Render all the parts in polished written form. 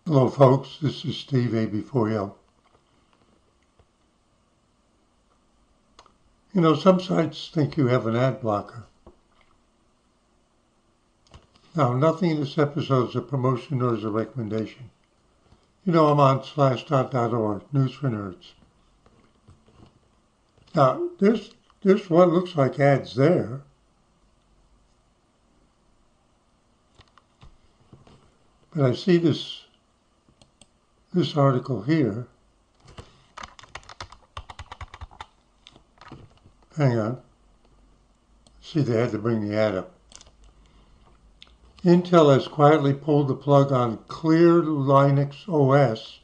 Hello folks, this is Steve AB4L. You know, some sites think you have an ad blocker. Now, nothing in this episode is a promotion nor is a recommendation. You know, I'm on /.org, News for Nerds. Now, there's what looks like ads there. But I see this article here. Hang on. See, they had to bring the ad up. Intel has quietly pulled the plug on Clear Linux OS,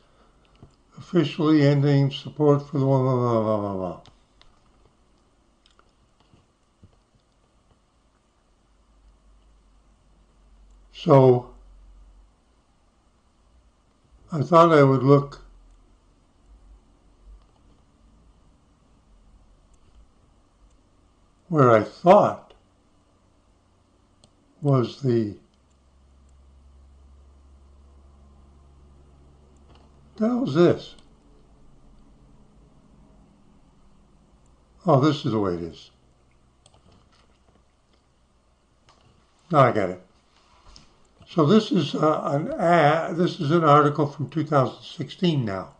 officially ending support for the blah, blah, blah, blah, blah, blah. So, I thought I would look where I thought was the hell is this? Oh, this is the way it is. Now I got it. So this is an ad. This is an article from 2016 now.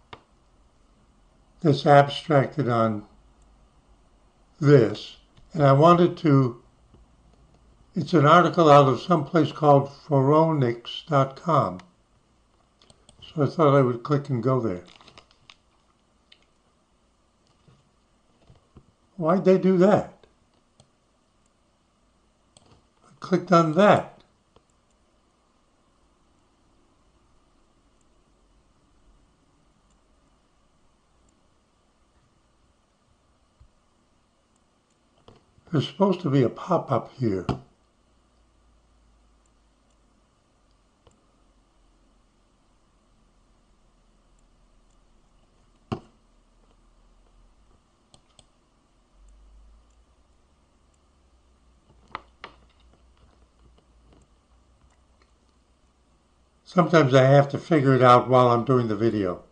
That's abstracted on this, and I wanted to. It's an article out of some place called foronix.com. So I thought I would click and go there. Why'd they do that? I clicked on that. There's supposed to be a pop-up here. Sometimes I have to figure it out while I'm doing the video.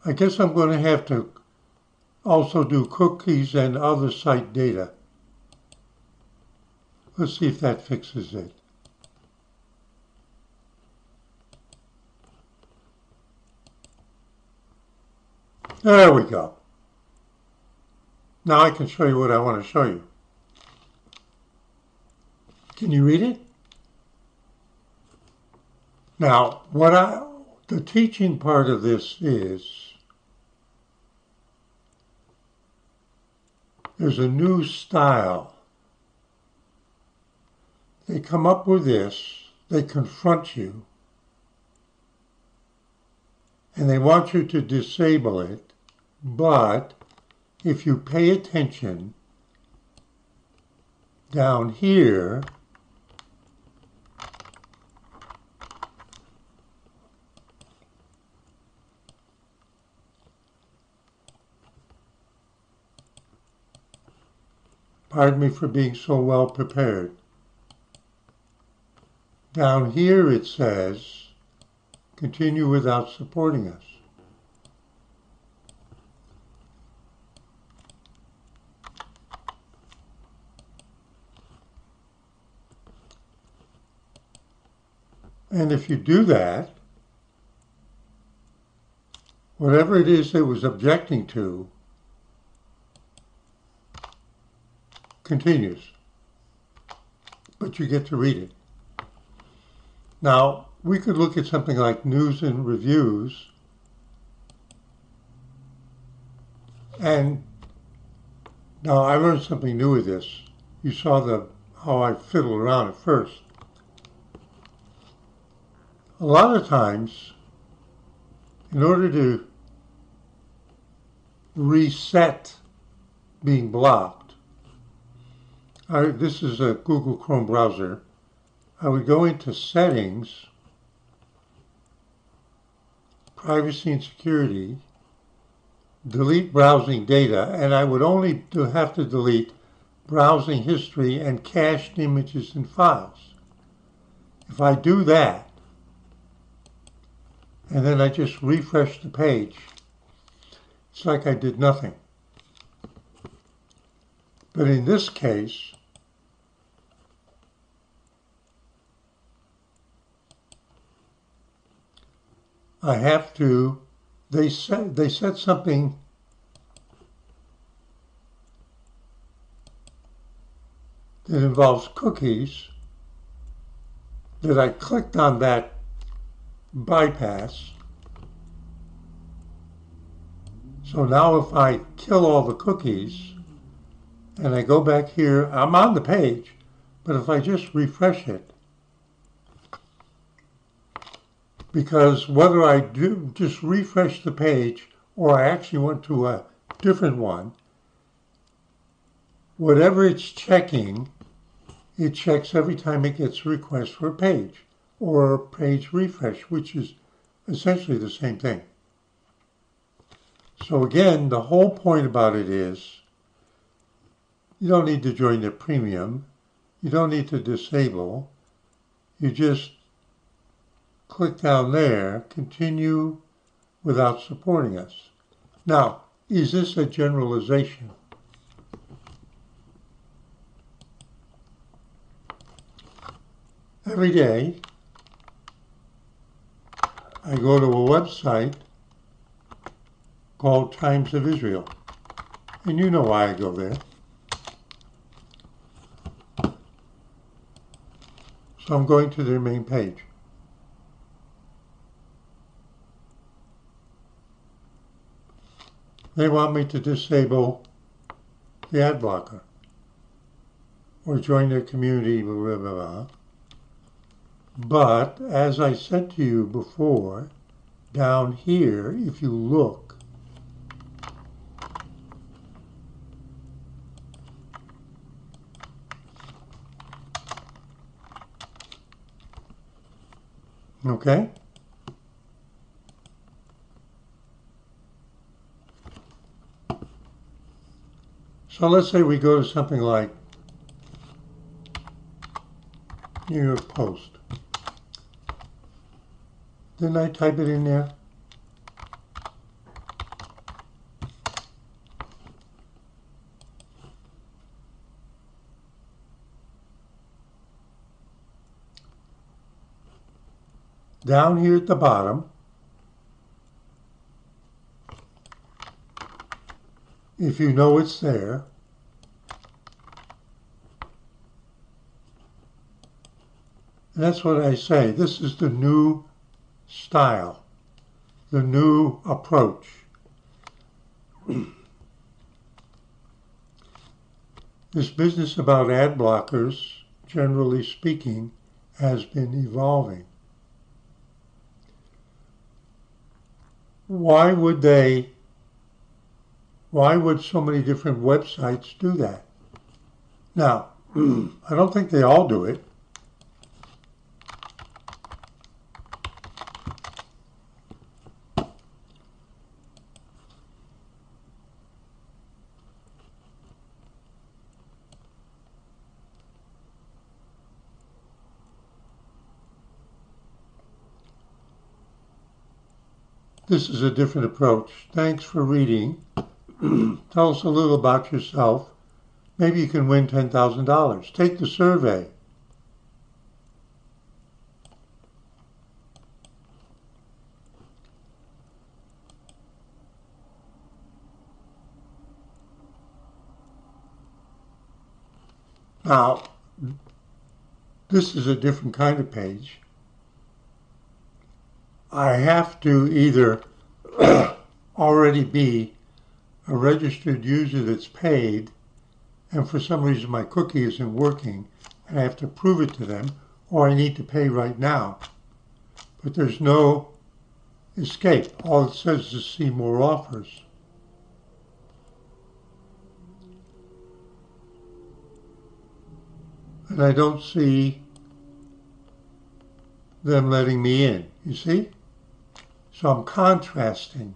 I guess I'm going to have to also do cookies and other site data. Let's see if that fixes it. There we go. Now I can show you what I want to show you. Can you read it? Now, the teaching part of this is there's a new style. They come up with this, they confront you, and they want you to disable it, but if you pay attention down here, pardon me for being so well prepared. Down here it says, continue without supporting us. And if you do that, whatever it is it was objecting to continues, but you get to read it. Now, we could look at something like news and reviews, and now I learned something new with this. You saw how I fiddled around at first. A lot of times, in order to reset being blocked, this is a Google Chrome browser, I would go into Settings, Privacy and Security, delete browsing data, and I would only have to delete browsing history and cached images and files. If I do that, and then I just refresh the page, it's like I did nothing. But in this case, I have to, they set something that involves cookies, that I clicked on that bypass. So now if I kill all the cookies and I go back here, I'm on the page, but if I just refresh it, because whether I do just refresh the page or I actually went to a different one, whatever it's checking, it checks every time it gets a request for a page or a page refresh, which is essentially the same thing. So again, the whole point about it is you don't need to join the premium. You don't need to disable. You just click down there, continue without supporting us. Now, is this a generalization? Every day, I go to a website called Times of Israel. And you know why I go there. So I'm going to their main page. They want me to disable the ad blocker or join their community, blah, blah, blah, blah. But as I said to you before, down here, if you look, okay? So let's say we go to something like New York Post. Didn't I type it in there? Down here at the bottom, if you know it's there, and that's what I say, this is the new style, the new approach. This business about ad blockers, generally speaking, has been evolving. Why would so many different websites do that? Now, I don't think they all do it. This is a different approach. Thanks for reading. Tell us a little about yourself. Maybe you can win $10,000. Take the survey. Now, this is a different kind of page. I have to either already be a registered user that's paid, and for some reason my cookie isn't working, and I have to prove it to them, or I need to pay right now. But there's no escape. All it says is see more offers. And I don't see them letting me in, you see? So I'm contrasting.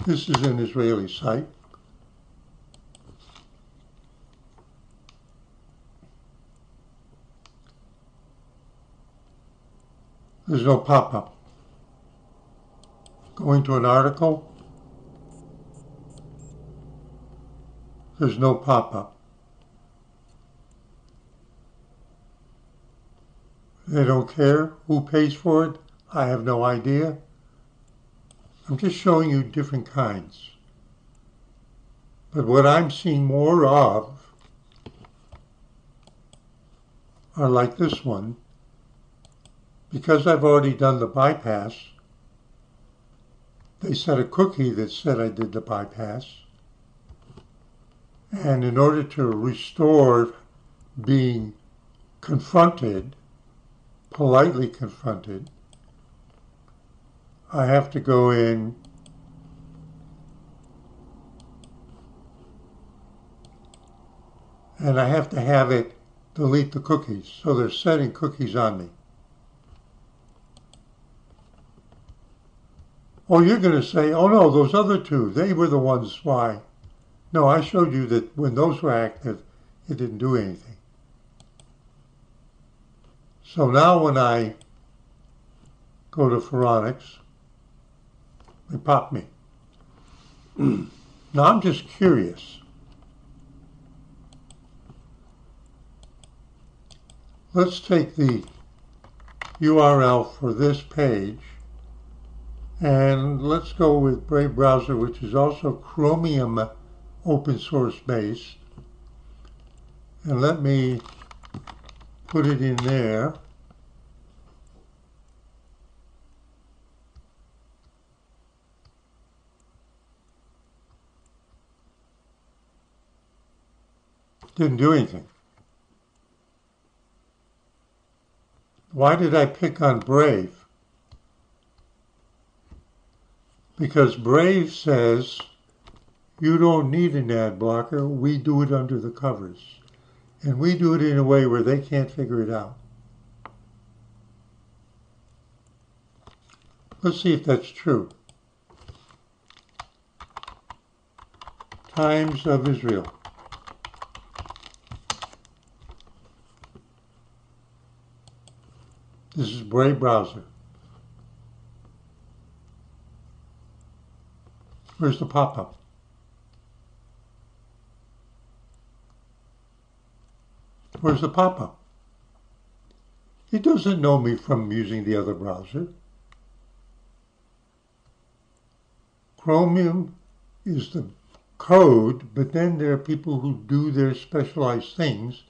This is an Israeli site. There's no pop-up. Going to an article, there's no pop-up. They don't care who pays for it. I have no idea. I'm just showing you different kinds. But what I'm seeing more of are like this one. Because I've already done the bypass, they set a cookie that said I did the bypass. And in order to restore being confronted, politely confronted, I have to go in and I have to have it delete the cookies. So they're setting cookies on me. Oh, you're going to say, oh no, those other two, they were the ones why. No, I showed you that when those were active, it didn't do anything. So now when I go to Pharonics, they pop me. Now I'm just curious. Let's take the URL for this page and let's go with Brave Browser, which is also Chromium open source based. And let me put it in there. Didn't do anything. Why did I pick on Brave? Because Brave says you don't need an ad blocker, we do it under the covers. And we do it in a way where they can't figure it out. Let's see if that's true. Times of Israel. This is Brave Browser. Where's the pop-up? Where's the pop-up? It doesn't know me from using the other browser. Chromium is the code, but then there are people who do their specialized things.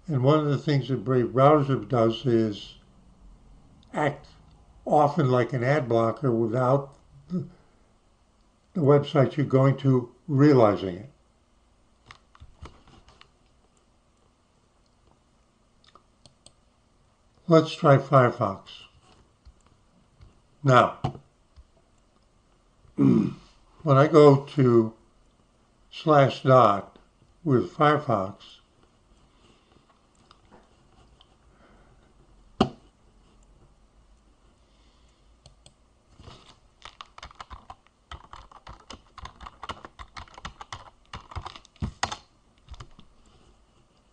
And one of the things that Brave Browser does is act often like an ad blocker without the website you're going to realizing it. Let's try Firefox. Now, when I go to /dot with Firefox,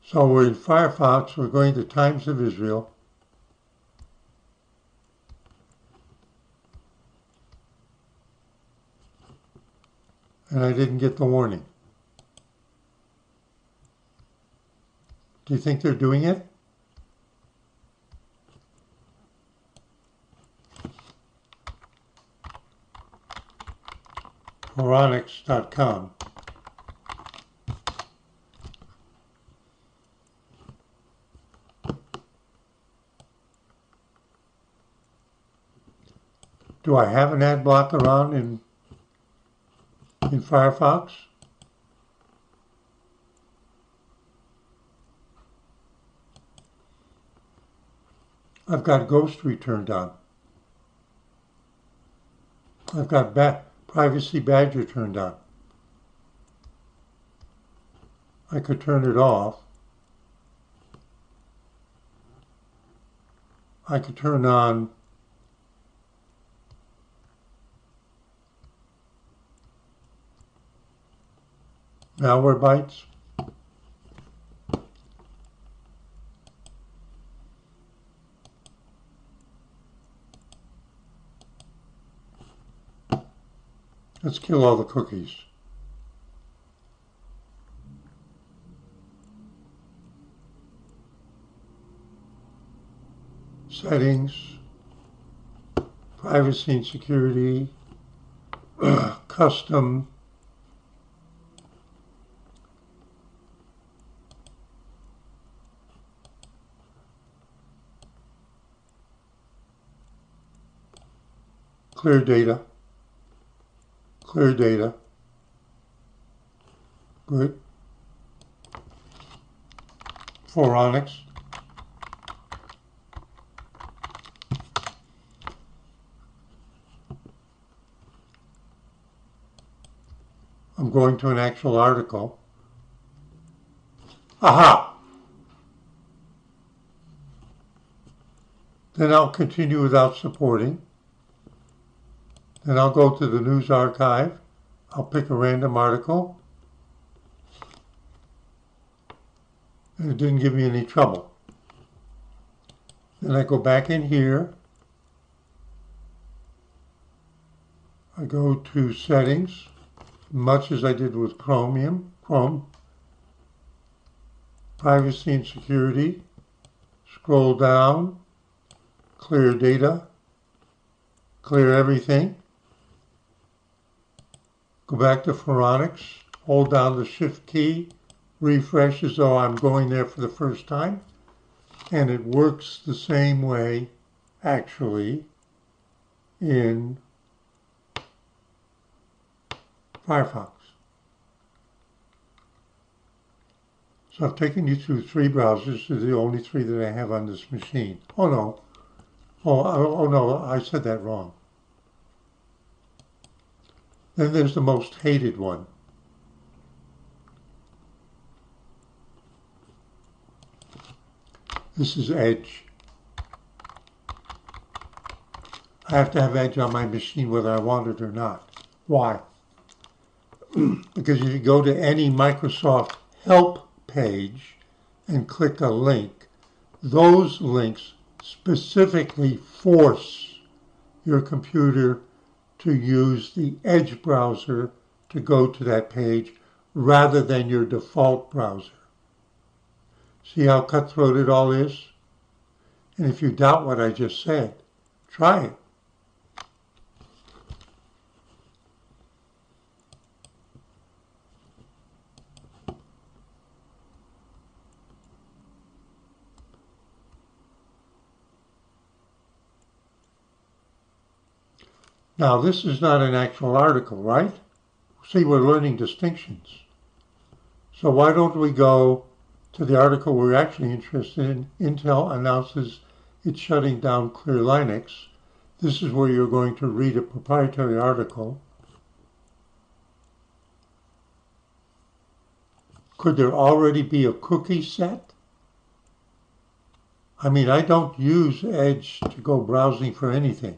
so we're in Firefox, we're going to Times of Israel. And I didn't get the warning. Do you think they're doing it? Pharonics.com. Do I have an ad blocker on in Firefox? I've got Ghostery turned on. I've got Privacy Badger turned on. I could turn it off. I could turn on malware bytes. Let's kill all the cookies. Settings, privacy and security, custom, clear data, good, foronics, I'm going to an actual article. Aha! Then I'll continue without supporting. Then I'll go to the news archive. I'll pick a random article. And it didn't give me any trouble. Then I go back in here. I go to settings, much as I did with Chrome, privacy and security, scroll down, clear data, clear everything, go back to Foronics, hold down the Shift key, refresh as though I'm going there for the first time, and it works the same way, actually, in Firefox. So I've taken you through 3 browsers. They're the only 3 that I have on this machine. Oh no. Oh no, I said that wrong. Then there's the most hated one. This is Edge. I have to have Edge on my machine whether I want it or not. Why? Because if you go to any Microsoft help page and click a link, those links specifically force your computer to use the Edge browser to go to that page rather than your default browser. See how cutthroat it all is? And if you doubt what I just said, try it. Now, this is not an actual article, right? See, we're learning distinctions. So why don't we go to the article we're actually interested in? Intel announces it's shutting down Clear Linux. This is where you're going to read a proprietary article. Could there already be a cookie set? I mean, I don't use Edge to go browsing for anything.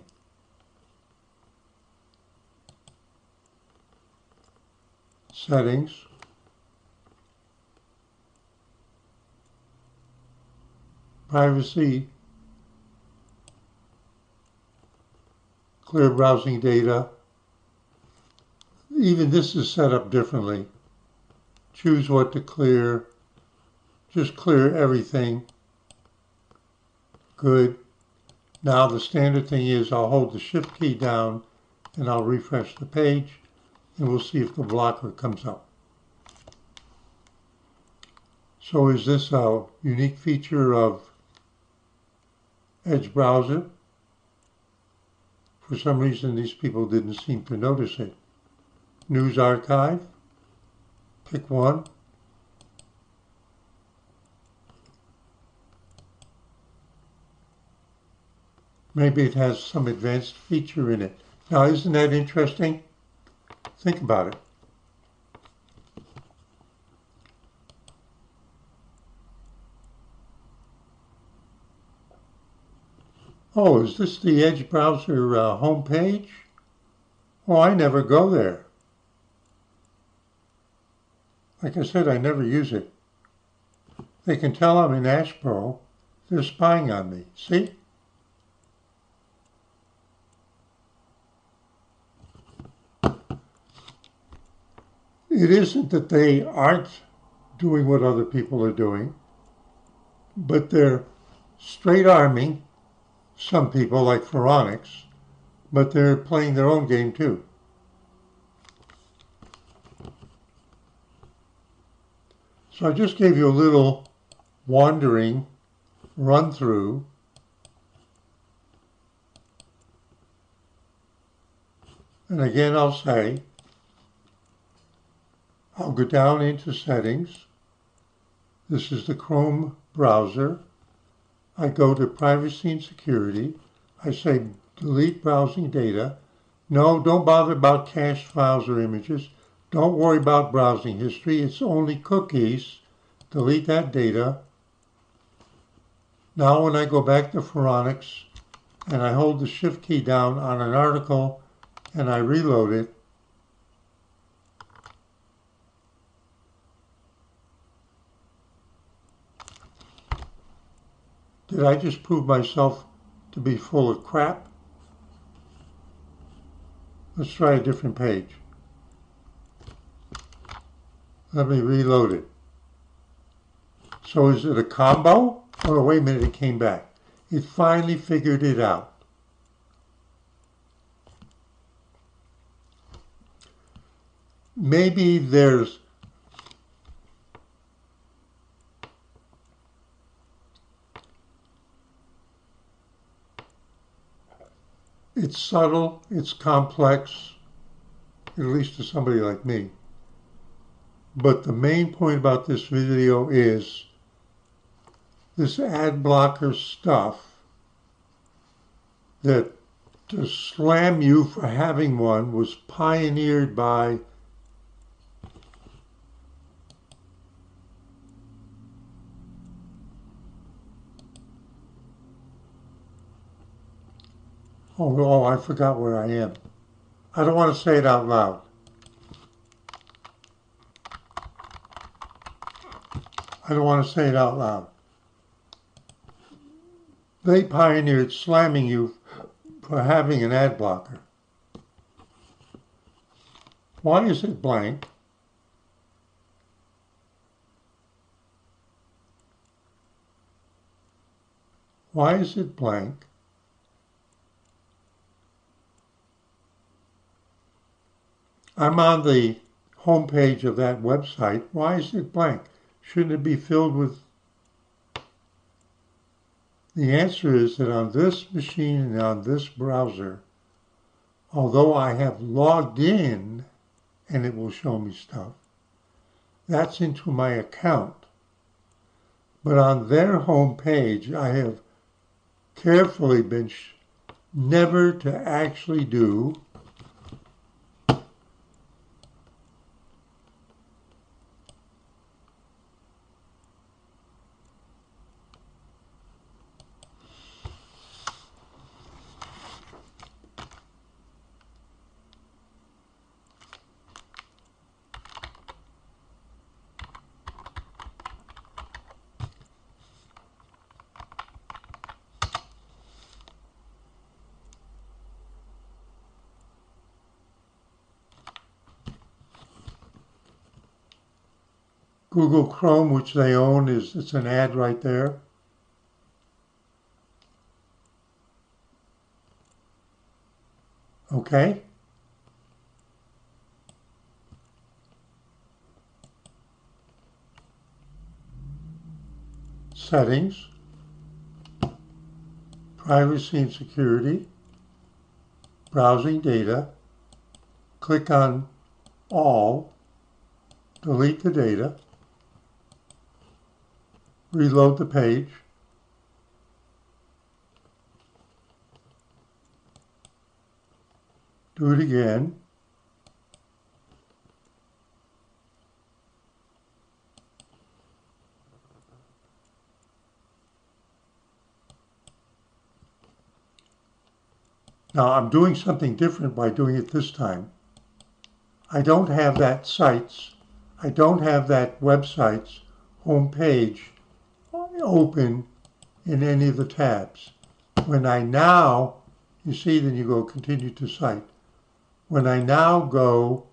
Settings. Privacy. Clear browsing data. Even this is set up differently. Choose what to clear. Just clear everything. Good. Now the standard thing is I'll hold the Shift key down and I'll refresh the page and we'll see if the blocker comes up. So is this a unique feature of Edge browser? For some reason these people didn't seem to notice it. News archive. Pick one. Maybe it has some advanced feature in it. Now, isn't that interesting? Think about it. Oh, is this the Edge browser home page? Oh, I never go there. Like I said, I never use it. They can tell I'm in Ashboro. They're spying on me. See? It isn't that they aren't doing what other people are doing, but they're straight arming some people like Pharonics, but they're playing their own game too. So I just gave you a little wandering run through. And again, I'll say, I'll go down into settings. This is the Chrome browser. I go to privacy and security. I say delete browsing data. No, don't bother about cached files or images. Don't worry about browsing history. It's only cookies. Delete that data. Now when I go back to Pharonics and I hold the shift key down on an article and I reload it, did I just prove myself to be full of crap? Let's try a different page. Let me reload it. So is it a combo? Oh, wait a minute, it came back. It finally figured it out. Maybe there's it's subtle, it's complex, at least to somebody like me. But the main point about this video is this ad blocker stuff that to slam you for having one was pioneered by oh, I forgot where I am. I don't want to say it out loud. I don't want to say it out loud. They pioneered slamming you for having an ad blocker. Why is it blank? Why is it blank? I'm on the home page of that website. Why is it blank? Shouldn't it be filled with? The answer is that on this machine and on this browser, although I have logged in and it will show me stuff, that's into my account. But on their home page, I have carefully been never to actually do Google Chrome, which they own, it's an ad right there. Okay? Settings, privacy and security, browsing data, click on all, delete the data, reload the page, do it again, now I'm doing something different by doing it this time. I don't have that sites I don't have that website's home page open in any of the tabs. When I now, you see, then you go continue to site. When I now go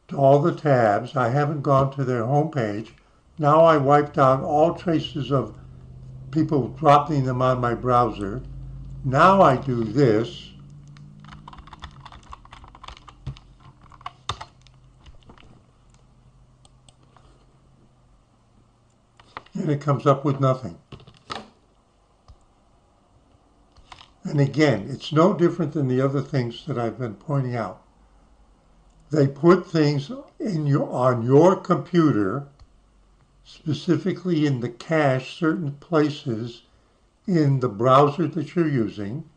to all the tabs, I haven't gone to their home page. Now I wiped out all traces of people dropping them on my browser. Now I do this. And it comes up with nothing. And again, it's no different than the other things that I've been pointing out. They put things on your computer, specifically in the cache, certain places in the browser that you're using.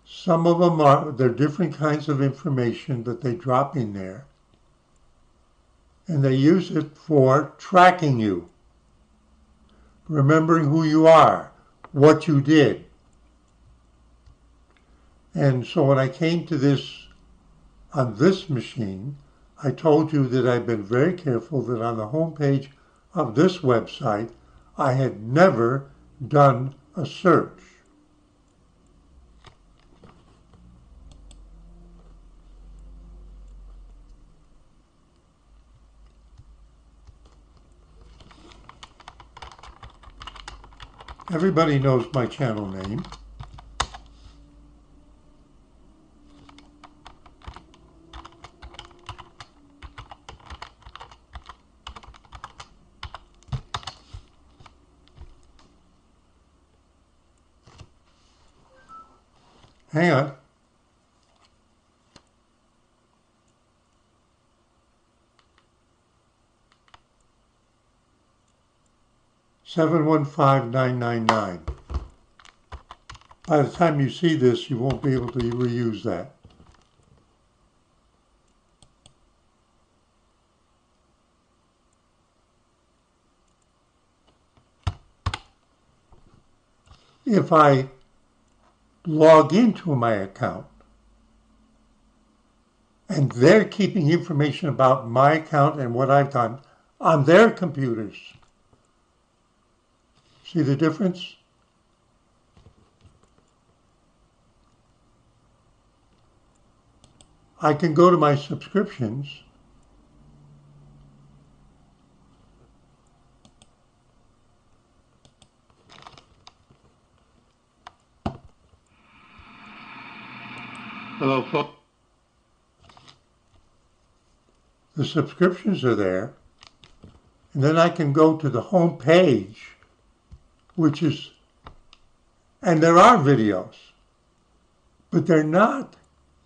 Some of them they're different kinds of information that they drop in there. And they use it for tracking you, remembering who you are, what you did. And so when I came to this on this machine, I told you that I've been very careful that on the home page of this website, I had never done a search. Everybody knows my channel name. Hang on. $715,999. By the time you see this, you won't be able to reuse that. If I log into my account and they're keeping information about my account and what I've done on their computers, see the difference? I can go to my subscriptions Hello, folks. The subscriptions are there, and then I can go to the home page, which is, and there are videos, but they're not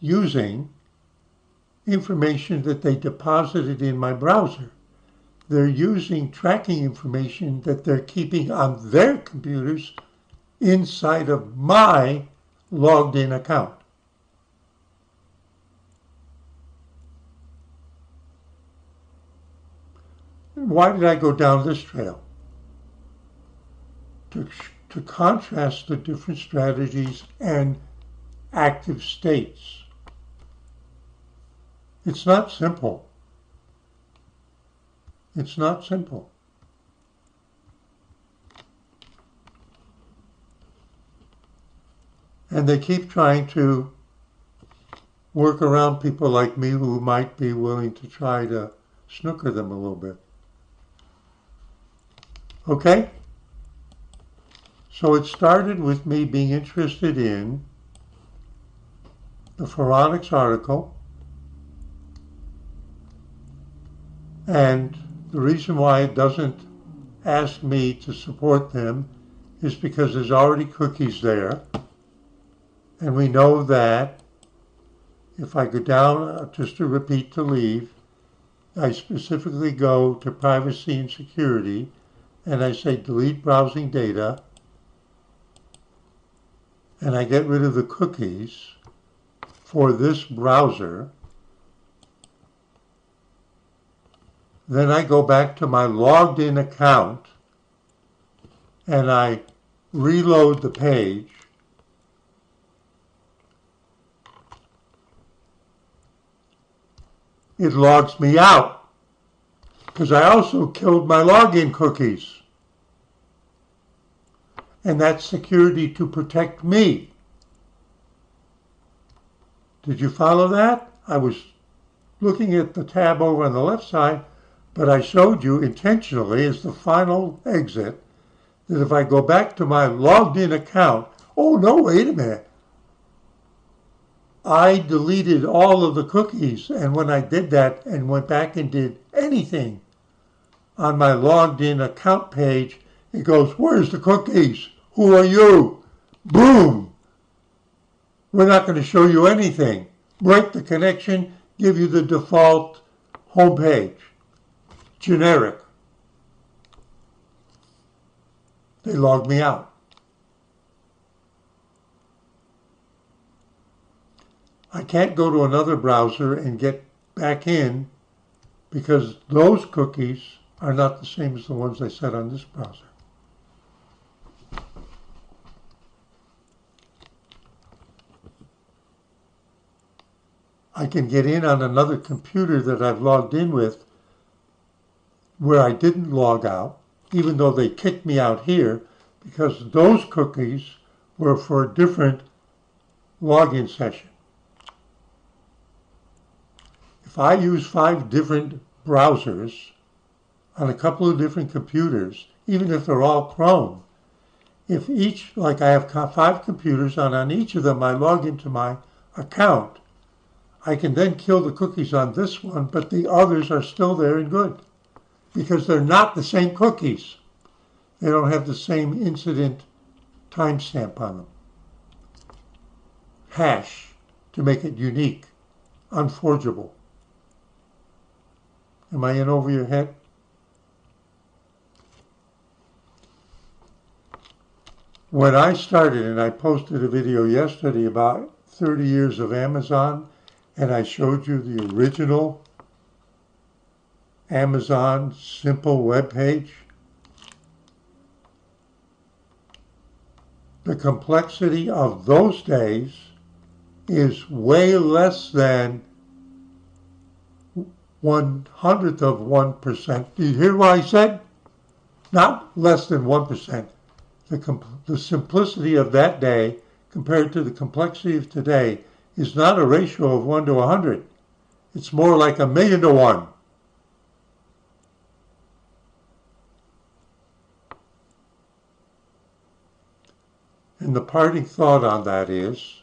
using information that they deposited in my browser. They're using tracking information that they're keeping on their computers inside of my logged in account. Why did I go down this trail? To contrast the different strategies and active states. It's not simple. It's not simple. And they keep trying to work around people like me who might be willing to try to snooker them a little bit. Okay? So it started with me being interested in the Pharonics article, and the reason why it doesn't ask me to support them is because there's already cookies there, and we know that if I go down, just to repeat to leave, I specifically go to privacy and security, and I say delete browsing data, and I get rid of the cookies for this browser. Then I go back to my logged in account and I reload the page. it logs me out because I also killed my login cookies. And that's security to protect me. Did you follow that? I was looking at the tab over on the left side, but I showed you intentionally as the final exit that if I go back to my logged in account, oh no, wait a minute. I deleted all of the cookies, and when I did that and went back and did anything on my logged in account page, it goes, where's the cookies? Who are you? Boom! We're not going to show you anything. Break the connection, give you the default home page. Generic. They logged me out. I can't go to another browser and get back in because those cookies are not the same as the ones I set on this browser. I can get in on another computer that I've logged in with where I didn't log out, even though they kicked me out here, because those cookies were for a different login session. If I use 5 different browsers on a couple of different computers, even if they're all Chrome, if each, like I have 5 computers, and on each of them I log into my account, I can then kill the cookies on this one, but the others are still there and good because they're not the same cookies. They don't have the same incident timestamp on them. Hash to make it unique, unforgeable. Am I in over your head? When I started, and I posted a video yesterday about 30 years of Amazon, and I showed you the original Amazon simple web page, the complexity of those days is way less than 1/100th of 1%. Do you hear what I said? Not less than 1%. The simplicity of that day compared to the complexity of today is not a ratio of 1 to 100. It's more like 1,000,000 to 1. And the parting thought on that is,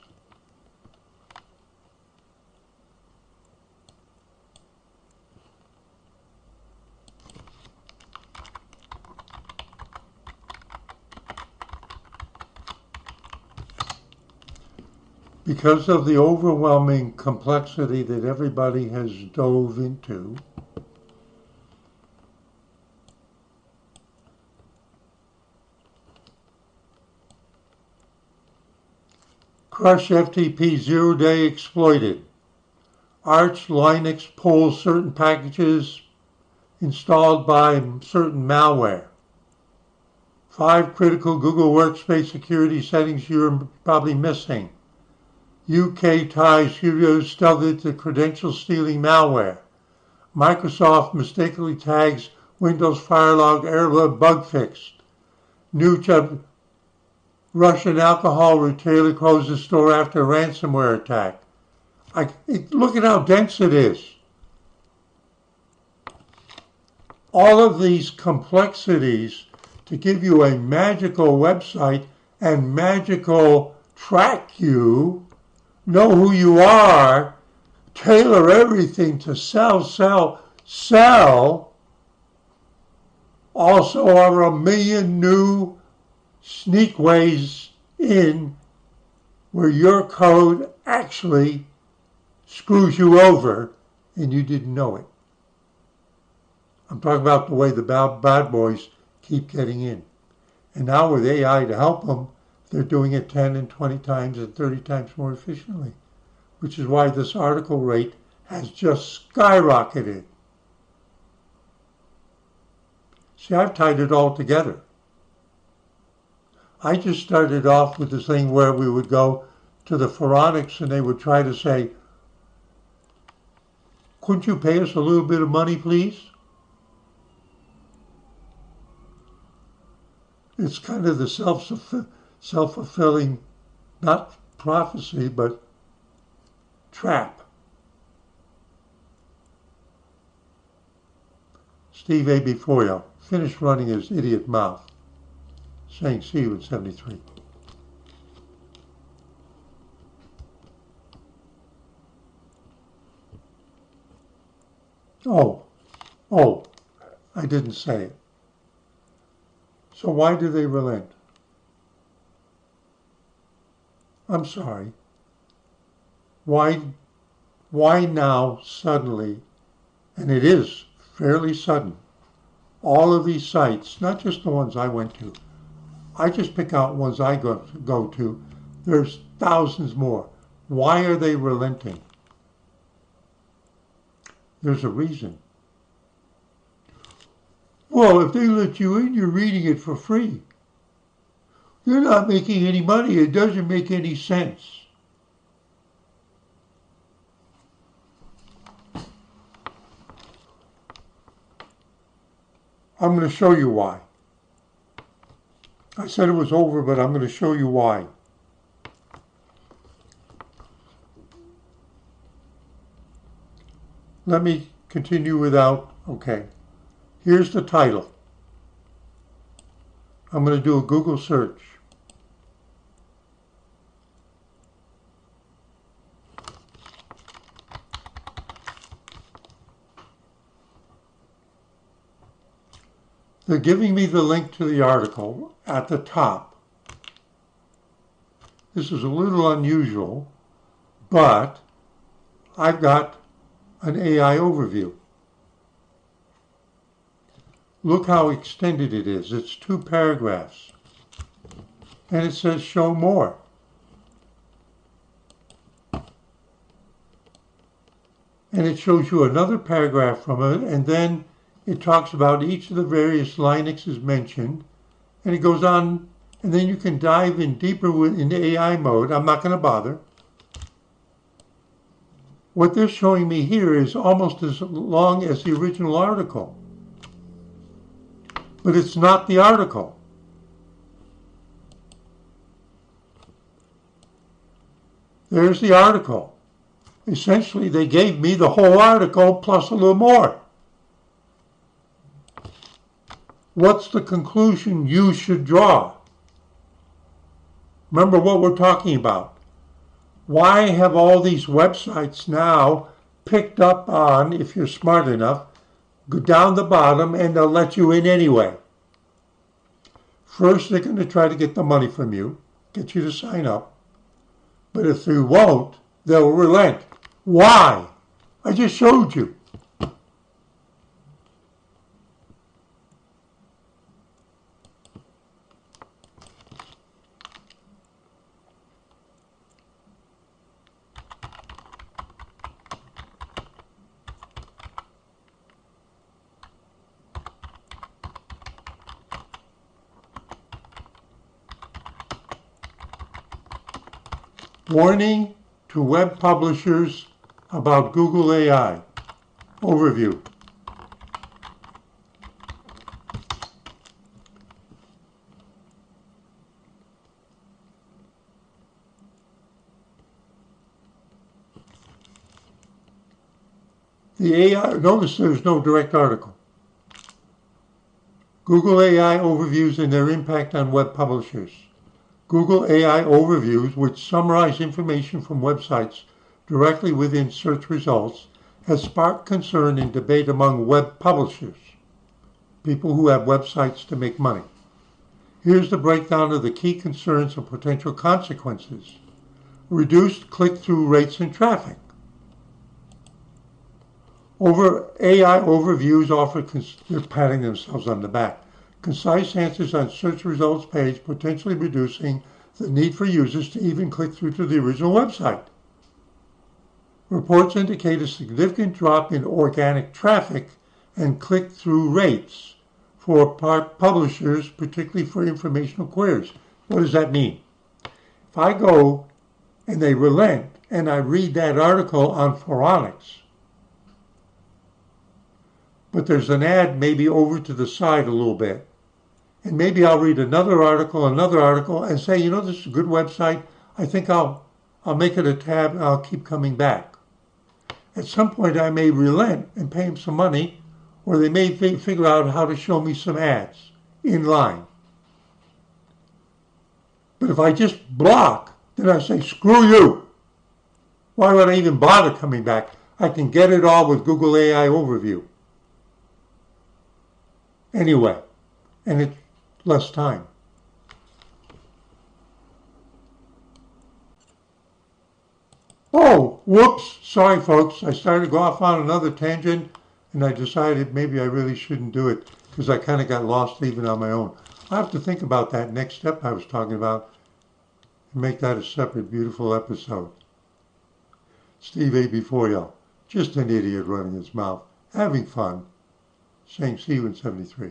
because of the overwhelming complexity that everybody has dove into, Crush FTP 0-day exploited. Arch Linux pulls certain packages installed by certain malware. 5 critical Google Workspace security settings you're probably missing. UK ties Hero stealthed to credential stealing malware. Microsoft mistakenly tags Windows Firelog error bug fixed. New Russian alcohol retailer closes store after ransomware attack. Look at how dense it is. All of these complexities to give you a magical website and magical track you, know who you are, tailor everything to sell, also are 1,000,000 new sneak ways in where your code actually screws you over and you didn't know it. I'm talking about the way the bad boys keep getting in. And now with AI to help them, they're doing it 10 and 20 times and 30 times more efficiently, which is why this article rate has just skyrocketed. See, I've tied it all together. I just started off with this thing where we would go to the phonics and they would try to say, couldn't you pay us a little bit of money, please? It's kind of the self-fulfilling, not prophecy, but trap. Steve A. Foyle finished running his idiot mouth, saying see you in 73. Oh, I didn't say it. So why do they relent? I'm sorry. Why now suddenly, and it is fairly sudden, all of these sites, not just the ones I went to, I just pick out ones I go to, there's thousands more. Why are they relenting? There's a reason. Well, if they let you in, you're reading it for free. You're not making any money. It doesn't make any sense. I'm going to show you why. I said it was over, but I'm going to show you why. Let me continue without, okay. Here's the title. I'm going to do a Google search. They're giving me the link to the article at the top. This is a little unusual, but I've got an AI overview. Look how extended it is. It's 2 paragraphs. And it says show more. And it shows you another paragraph from it, and then it talks about each of the various Linuxes mentioned, and it goes on, and then you can dive in deeper into AI mode. I'm not going to bother. What they're showing me here is almost as long as the original article. But it's not the article. There's the article. Essentially, they gave me the whole article plus a little more. What's the conclusion you should draw? Remember what we're talking about. Why have all these websites now picked up on, if you're smart enough, go down the bottom and they'll let you in anyway? First, they're going to try to get the money from you, get you to sign up. But if they won't, they'll relent. Why? I just showed you. Warning to web publishers about Google AI. Overview. The AI, notice there's no direct article. Google AI overviews and their impact on web publishers. Google AI overviews, which summarize information from websites directly within search results, has sparked concern and debate among web publishers, people who have websites to make money. Here's the breakdown of the key concerns and potential consequences. Reduced click-through rates and traffic. AI overviews offer, they're patting themselves on the back, concise answers on search results page, potentially reducing the need for users to even click through to the original website. Reports indicate a significant drop in organic traffic and click-through rates for publishers, particularly for informational queries. What does that mean? If I go and they relent and I read that article on phonics, but there's an ad maybe over to the side a little bit. And maybe I'll read another article, and say, you know, this is a good website. I think I'll make it a tab and I'll keep coming back. At some point I may relent and pay them some money, or they may figure out how to show me some ads in line. But if I just block, then I say, screw you. Why would I even bother coming back? I can get it all with Google AI Overview. Anyway, and it's less time. Oh, whoops. Sorry, folks. I started to go off on another tangent, and I decided maybe I really shouldn't do it because I kind of got lost even on my own. I have to think about that next step I was talking about and make that a separate, beautiful episode. Steve AB4 y'all. Just an idiot running his mouth, having fun, saying see you in 73.